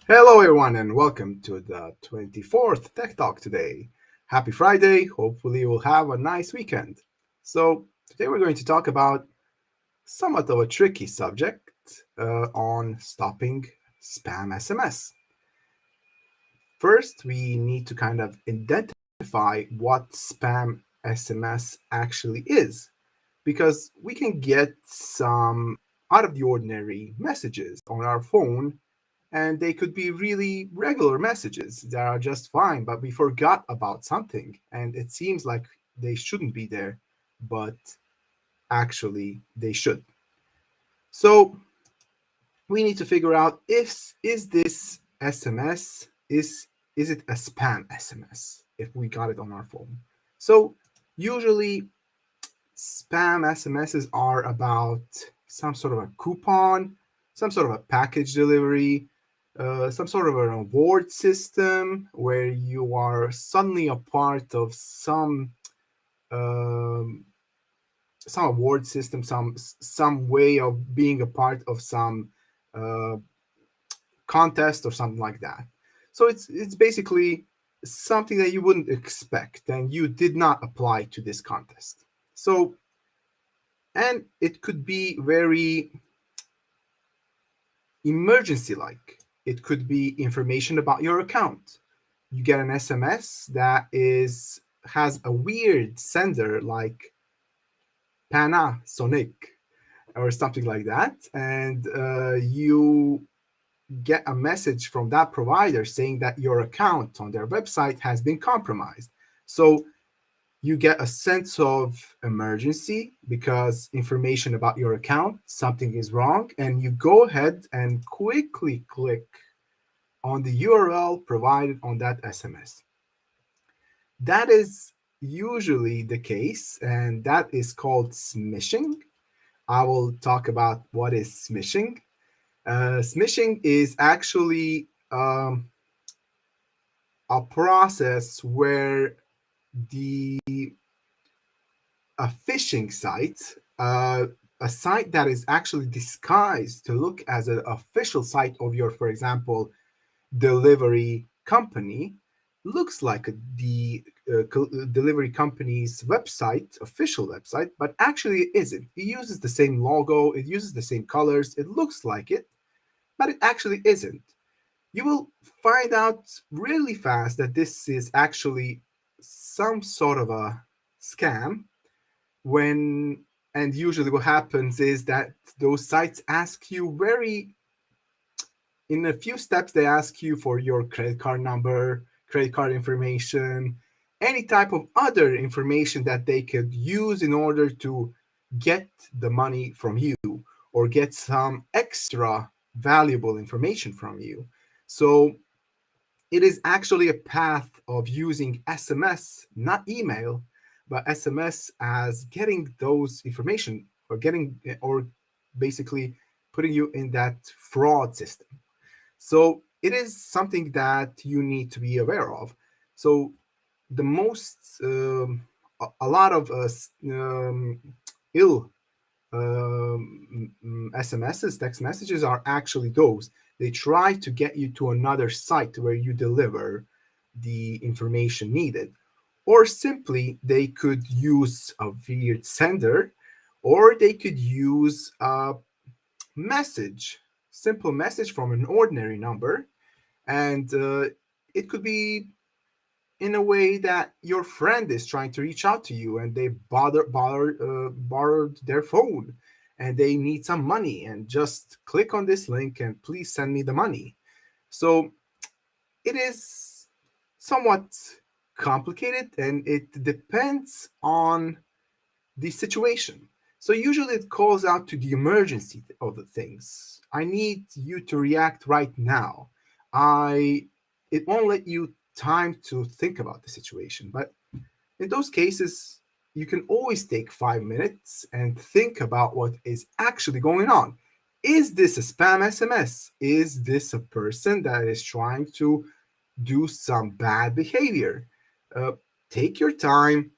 Hello, everyone, and welcome to the 24th Tech Talk today. Happy Friday. Hopefully, you'll have a nice weekend. So, today we're going to talk about somewhat of a tricky subject on stopping spam SMS. First, we need to kind of identify what spam SMS actually is, because we can get some out of the ordinary messages on our phone, and they could be really regular messages that are just fine, but we forgot about something, and it seems like they shouldn't be there, but actually they should. So we need to figure out, if is this SMS, is it a spam SMS if we got it on our phone? So usually spam SMSs are about some sort of a coupon, some sort of a package delivery, some sort of an award system where you are suddenly a part of um, some award system, some way of being a part of some uh, contest or something like that. So it's basically something that you wouldn't expect, and you did not apply to this contest. So, and it could be very emergency like. It could be information about your account. You get an SMS that has a weird sender like Panasonic or something like that, and you get a message from that provider saying that your account on their website has been compromised. So you get a sense of emergency because information about your account, something is wrong, and you go ahead and quickly click on the URL provided on that SMS. That is usually the case, and that is called smishing. I will talk about what is smishing. Smishing is actually a process where the a phishing site, a site that is actually disguised to look as an official site of your, for example, delivery company, looks like the delivery company's website, official website, but actually it isn't. It uses the same logo, it uses the same colors, it looks like it, but it actually isn't. You will find out really fast that this is actually some sort of a scam when, and usually what happens is that those sites ask you in a few steps, they ask you for your credit card number, credit card information, any type of other information that they could use in order to get the money from you or get some extra valuable information from you. So it is actually a path of using SMS, not email, but SMS as getting those information or basically putting you in that fraud system. So it is something that you need to be aware of. So the most, a lot of ill SMSs, text messages are actually those. They try to get you to another site where you deliver the information needed. Or simply, they could use a weird sender, or they could use a simple message from an ordinary number. And it could be in a way that your friend is trying to reach out to you and they borrowed their phone and they need some money and just click on this link and please send me the money. So it is somewhat complicated and it depends on the situation. So usually it calls out to the emergency of the things. I need you to react right now. It won't let you time to think about the situation. But in those cases, you can always take 5 minutes and think about what is actually going on. Is this a spam SMS? Is this a person that is trying to do some bad behavior? Uh, Take your time,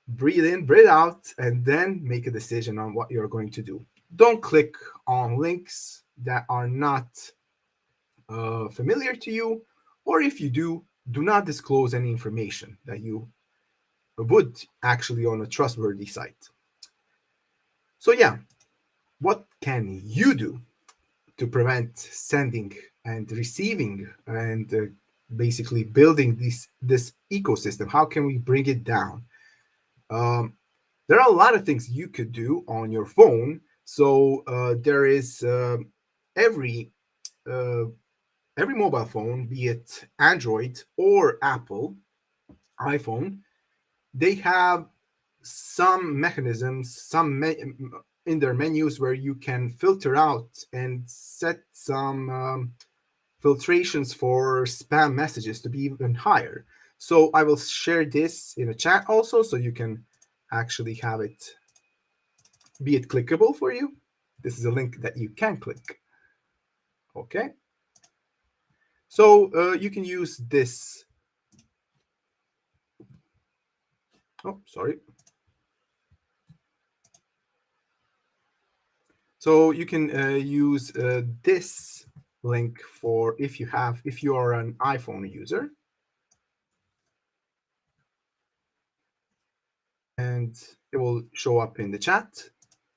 breathe in, breathe out, and then make a decision on what you're going to do. Don't click on links that are not familiar to you, or if you do not disclose any information that you would actually on a trustworthy site. So, yeah, what can you do to prevent sending and receiving and basically building this ecosystem? How can we bring it down? Um, there are a lot of things you could do on your phone. So there is every uh, every mobile phone, be it Android or Apple iPhone, they have some mechanisms, in their menus where you can filter out and set some filtrations for spam messages to be even higher. So I will share this in a chat also, so you can actually have it, be it clickable for you. This is a link that you can click. Okay. So you can use this. Oh, sorry. So you can use this link for if you are an iPhone user, and it will show up in the chat.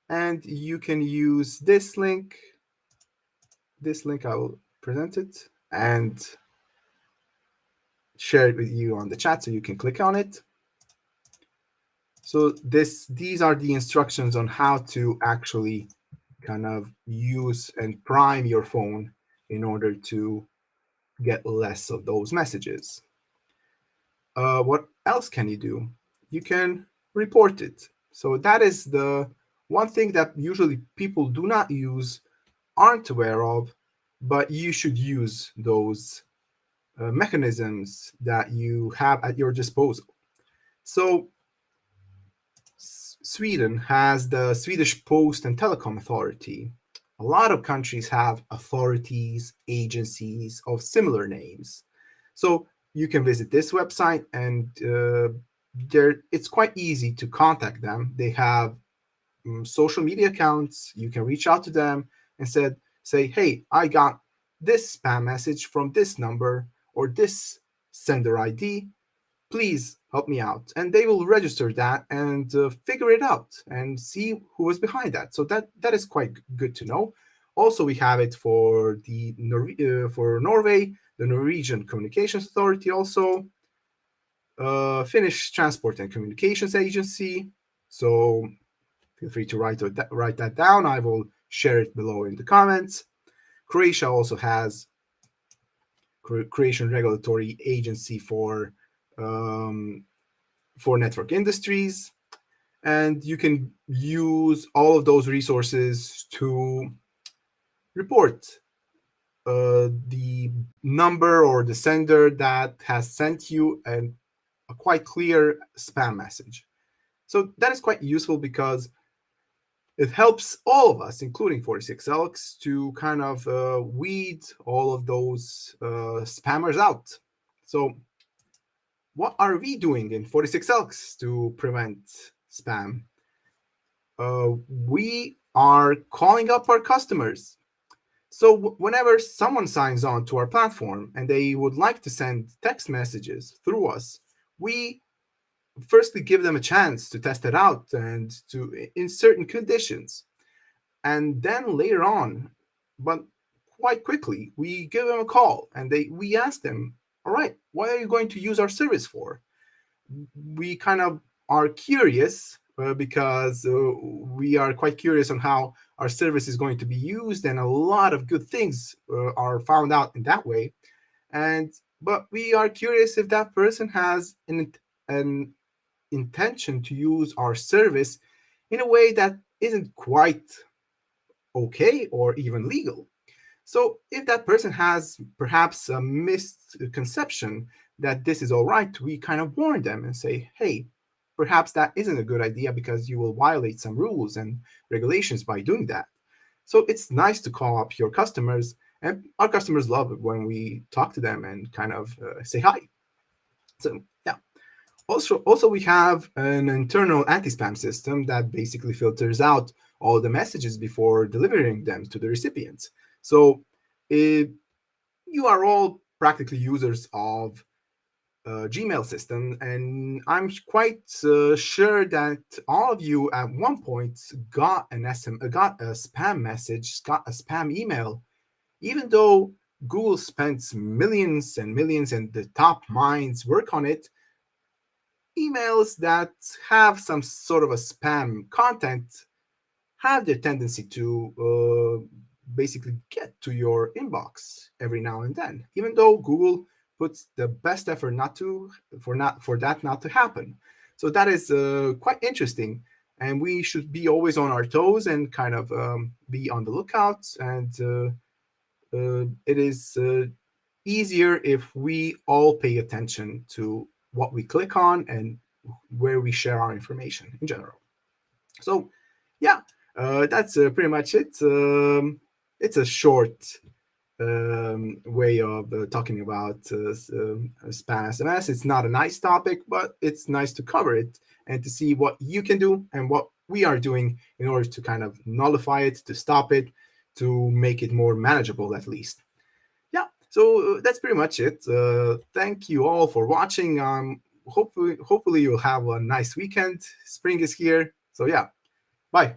And you can use this link. This link I will present it and share it with you on the chat, so you can click on it. So these are the instructions on how to actually kind of use and prime your phone in order to get less of those messages. What else can you do? You can report it. So that is the one thing that usually people do not use, aren't aware of, but you should use those mechanisms that you have at your disposal. So Sweden has the Swedish Post and Telecom Authority. A lot of countries have authorities, agencies of similar names. So you can visit this website, and it's quite easy to contact them. They have social media accounts. You can reach out to them and say, hey, I got this spam message from this number or this sender ID. Please help me out. And they will register that and figure it out and see who was behind that. So that is quite good to know. Also, we have it for for Norway, the Norwegian Communications Authority, also Finnish Transport and Communications Agency. So feel free to write that down. I will share it below in the comments. Croatia also has Croatian Regulatory Agency for network industries, and you can use all of those resources to report the number or the sender that has sent you a quite clear spam message. So that is quite useful because it helps all of us, including 46 Elks, to kind of weed all of those spammers out. So what are we doing in 46 Elks to prevent spam? We are calling up our customers. So whenever someone signs on to our platform and they would like to send text messages through us, we firstly give them a chance to test it out and to in certain conditions. And then later on, but quite quickly, we give them a call and we ask them, all right, what are you going to use our service for? We kind of are curious because we are quite curious on how our service is going to be used, and a lot of good things are found out in that way. But we are curious if that person has an intention to use our service in a way that isn't quite okay or even legal. So if that person has perhaps a misconception that this is all right, we kind of warn them and say, hey, perhaps that isn't a good idea because you will violate some rules and regulations by doing that. So it's nice to call up your customers, and our customers love it when we talk to them and kind of say hi. So yeah. Also, we have an internal anti-spam system that basically filters out all the messages before delivering them to the recipients. So you are all practically users of Gmail system, and I'm quite sure that all of you at one point got got a spam message, got a spam email, even though Google spends millions and millions and the top minds work on it. Emails that have some sort of a spam content have the tendency to basically get to your inbox every now and then, even though Google puts the best effort not to for that not to happen. So that is quite interesting, and we should be always on our toes and kind of be on the lookout. And it is easier if we all pay attention to what we click on and where we share our information in general. So, yeah, that's pretty much it. It's a short way of talking about spam SMS. It's not a nice topic, but it's nice to cover it and to see what you can do and what we are doing in order to kind of nullify it, to stop it, to make it more manageable at least. Yeah, so that's pretty much it. Thank you all for watching. Hopefully you'll have a nice weekend. Spring is here. So yeah, bye.